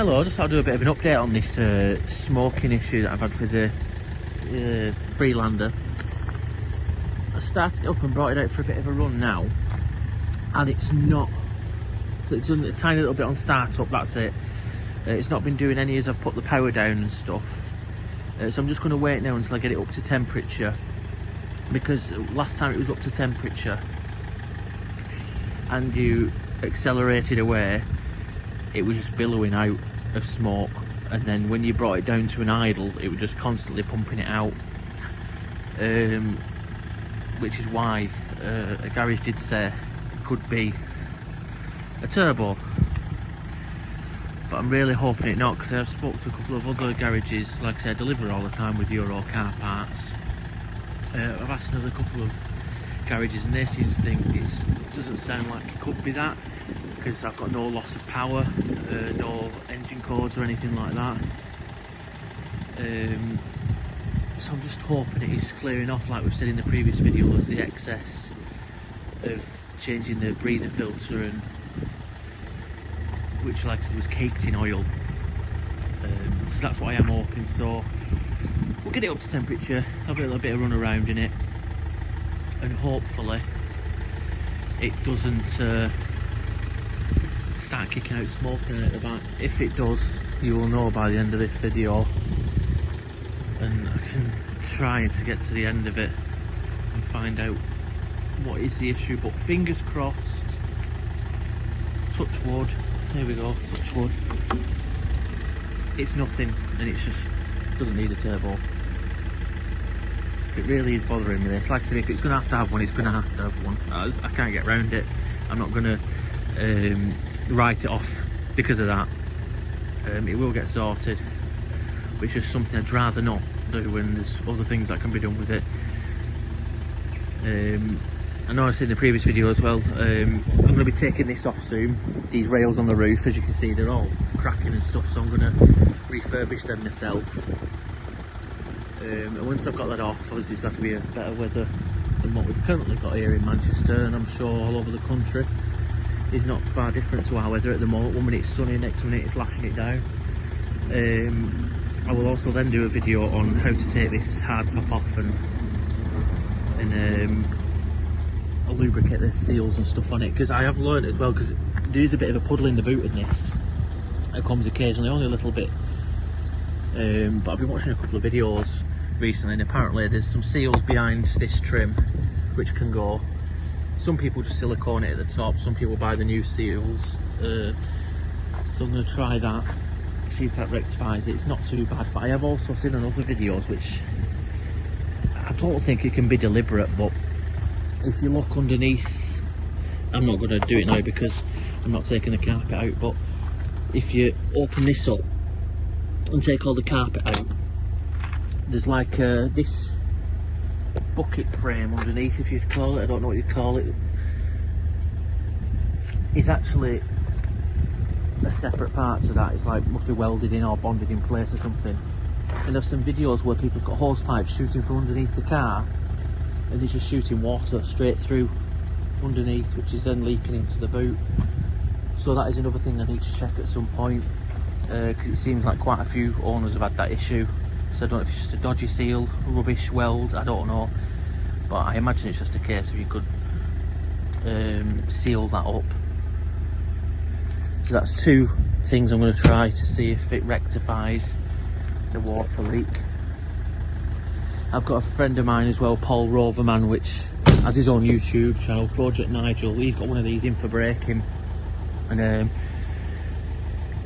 Hello, I just thought I'd do a bit of an update on this smoking issue that I've had with the Freelander. I started it up and brought it out for a bit of a run now, and it's done a tiny little bit on start up, that's it. It's not been doing any as I've put the power down and stuff. So I'm just going to wait now until I get it up to temperature, because last time it was up to temperature and you accelerated away, it was just billowing out of smoke, and then when you brought it down to an idle, it was just constantly pumping it out, which is why a garage did say it could be a turbo, but I'm really hoping it not, because I've spoke to a couple of other garages. Like I say, I deliver all the time with Euro car parts. I've asked another couple of garages and they seem to think it doesn't sound like it could be that, because I've got no loss of power, no engine codes or anything like that. So I'm just hoping it is clearing off, like we've said in the previous video. There's the excess of changing the breather filter, and which, like I said, was caked in oil. So that's what I am hoping. So we'll get it up to temperature, have a little bit of run around in it, and hopefully it doesn't start kicking out smoke at the back. If it does, you will know by the end of this video, and I can try to get to the end of it and find out what is the issue. But fingers crossed, touch wood, there we go, touch wood, it's nothing, and it's just doesn't need a turbo. It really is bothering me, this. Like I said, if it's going to have one, it's going to have one. I can't get around it. I'm not going to write it off because of that. It will get sorted, which is something I'd rather not do when there's other things that can be done with it. I know I said in the previous video as well, I'm going to be taking this off soon. These rails on the roof, as you can see, they're all cracking and stuff, so I'm going to refurbish them myself. And once I've got that off, obviously it's got to be a better weather than what we've currently got here in Manchester, and I'm sure all over the country is not far different to our weather at the moment. One minute it's sunny, next minute it's lashing it down. I will also then do a video on how to take this hard top off and I'll lubricate the seals and stuff on it, because I have learned as well, because there is a bit of a puddle in the boot in this. It comes occasionally, only a little bit. But I've been watching a couple of videos recently, and apparently there's some seals behind this trim which can go. Some people just silicone it at the top, some people buy the new seals. So I'm going to try that, see if that rectifies it. It's not too bad, but I have also seen on other videos, which I don't think it can be deliberate, but if you look underneath, I'm not going to do it now because I'm not taking the carpet out, but if you open this up and take all the carpet out, there's like this bucket frame underneath, if you'd call it, I don't know what you'd call it, is actually a separate part to that. It's like must be welded in or bonded in place or something. And there's some videos where people have got hose pipes shooting from underneath the car, and they're just shooting water straight through underneath, which is then leaking into the boot. So that is another thing I need to check at some point, because it seems like quite a few owners have had that issue. So I don't know if it's just a dodgy seal, rubbish weld, I don't know, but I imagine it's just a case of you could seal that up. So that's two things I'm going to try to see if it rectifies the water leak. I've got a friend of mine as well, Paul Rover man, which has his own YouTube channel, Project Nigel. He's got one of these in for braking, and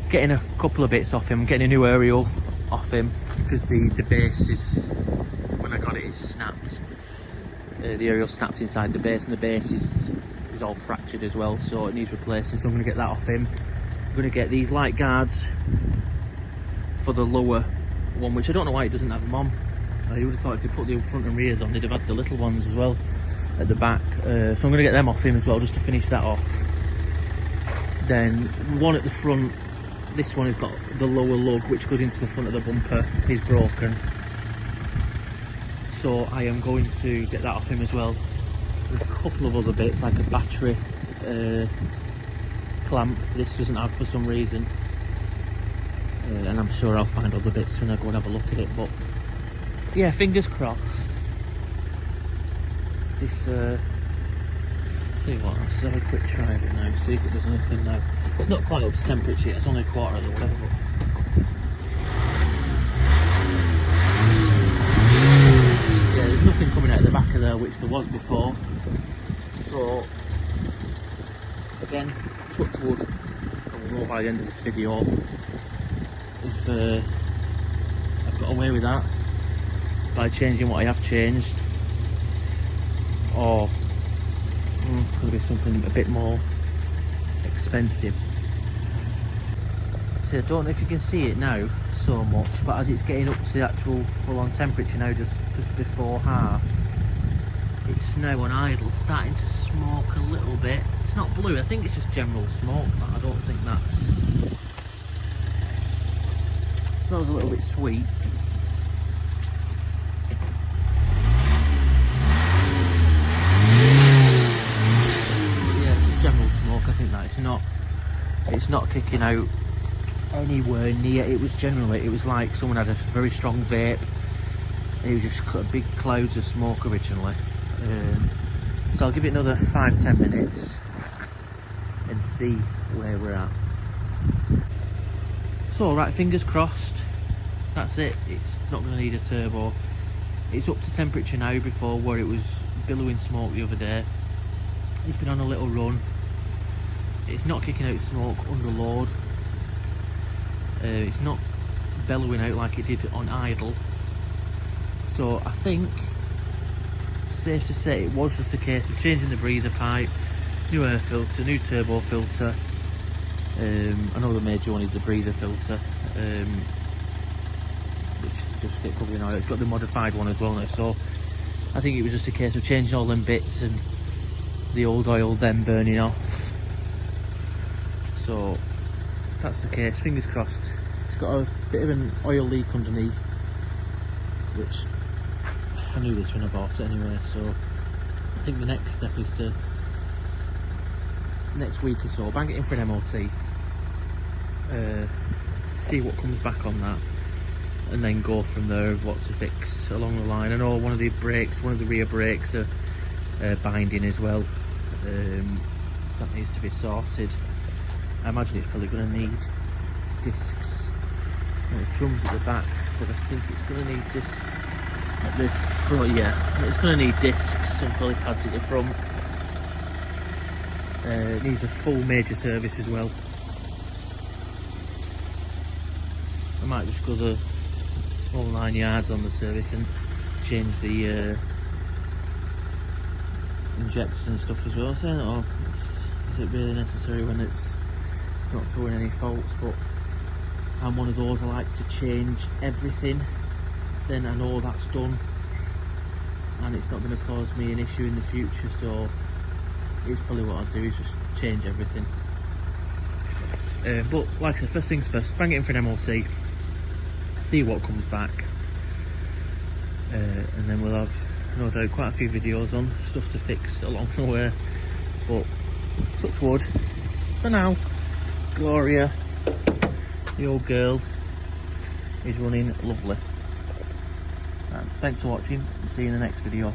getting a couple of bits off him, getting a new aerial off him, because the base is, when I got it, it snapped. The aerial snapped inside the base, and the base is all fractured as well, so it needs replacing. So I'm going to get that off him. I'm going to get these light guards for the lower one, which I don't know why it doesn't have them on. I would have thought if you put the front and rears on, they'd have had the little ones as well at the back. So I'm going to get them off him as well, just to finish that off. Then one at the front, this one has got the lower lug which goes into the front of the bumper, is broken. So I am going to get that off him as well. There's a couple of other bits, like a battery clamp this doesn't have for some reason. and I'm sure I'll find other bits when I go and have a look at it, but yeah, fingers crossed. This, see what, let's have a quick try of it now, see if it does anything now. It's not quite up to temperature yet, it's only a quarter of the way, but yeah, there's nothing coming out of the back of there, which there was before. So, again, touch wood, and we'll know by the end of this video if I've got away with that by changing what I have changed, or could be something a bit more expensive. So I don't know if you can see it now so much, but as it's getting up to the actual full-on temperature now, just before half, it's now on idle, starting to smoke a little bit. It's not blue, I think it's just general smoke, but I don't think that's... It smells a little bit sweet. Yeah, it's general smoke, I think that. It's not kicking out anywhere near. It was like someone had a very strong vape. It was just big clouds of smoke originally. So I'll give it another 5-10 minutes and see where we're at. So right, fingers crossed, that's it. It's not going to need a turbo. It's up to temperature now, before where it was billowing smoke the other day. It's been on a little run. It's not kicking out smoke under load. It's not bellowing out like it did on idle. So I think it's safe to say it was just a case of changing the breather pipe, new air filter, new turbo filter. I know the major one is the breather filter, which just get covered in oil. It's got the modified one as well now, so I think it was just a case of changing all them bits and the old oil then burning off. So that's the case, fingers crossed. It's got a bit of an oil leak underneath, which I knew this when I bought it anyway, so I think the next step is to, next week or so, bang it in for an MOT, see what comes back on that, and then go from there of what to fix along the line. I know one of the rear brakes are binding as well, so that needs to be sorted. I imagine it's probably going to need discs. There's drums at the back, but I think it's going to need discs at the front. Yeah, it's going to need discs and probably pads at the front. It needs a full major service as well. I might just go the whole 9 yards on the service and change the injectors and stuff as well. So I don't know, is it really necessary when it's not throwing any faults? But I'm one of those, I like to change everything, then I know that's done and it's not going to cause me an issue in the future. So it's probably what I'll do, is just change everything. But like I said, first things first, bang it in for an MOT, see what comes back, and then we'll have, no doubt, quite a few videos on stuff to fix along the way. But touch wood, for now, Gloria, the old girl, is running lovely. Thanks for watching, and see you in the next video.